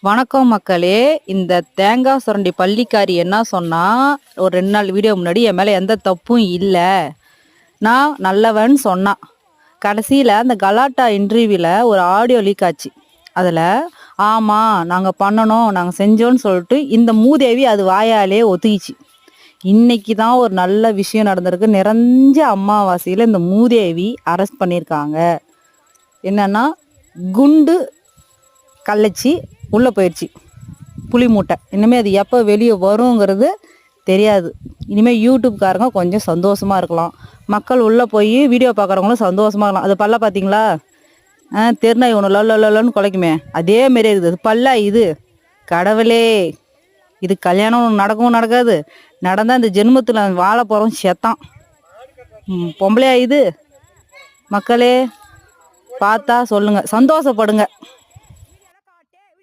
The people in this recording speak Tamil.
வணக்கம் மக்களே. இந்த தேங்காய் சுரண்டி பள்ளிக்காரி என்ன சொன்னா, ஒரு 2 நாள் வீடியோ முன்னாடி என் மேலே எந்த தப்பும் இல்லை, நான் நல்லவன் சொன்னான். கடைசியில் அந்த கலாட்டா இன்டர்வியூவில் ஒரு ஆடியோ லீக் ஆச்சு. அதில் ஆமாம் நாங்கள் பண்ணணும் நாங்கள் செஞ்சோன்னு சொல்லிட்டு இந்த மூதேவி அது வாயாலே ஒத்துக்கிச்சு. இன்னைக்கு தான் ஒரு நல்ல விஷயம் நடந்திருக்கு. நிறைஞ்ச அமாவாசையில் இந்த மூதேவி அரெஸ்ட் பண்ணியிருக்காங்க. என்னன்னா குண்டு கள்ளச்சி உள்ளே போயிடுச்சு புளி மூட்டை. இனிமேல் அது எப்போ வெளியே வருங்கிறது தெரியாது. இனிமேல் யூடியூப்காரங்க கொஞ்சம் சந்தோஷமாக இருக்கலாம். மக்கள் உள்ளே போய் வீடியோ பார்க்குறவங்களும் சந்தோஷமாக இருக்கலாம். அது பல்ல பார்த்தீங்களா? தெருநாய் ஒன்று லொல்லன்னு குலைக்குமே, அதே மாரி இருக்குது. அது பல்லா இது? கடவுளே, இது கல்யாணம் நடக்கவும் நடக்காது. நடந்தால் இந்த ஜென்மத்தில் வாழ போகிறோம் செத்தான். பொம்பளையா இது? மக்களே பார்த்தா சொல்லுங்கள், சந்தோஷப்படுங்க.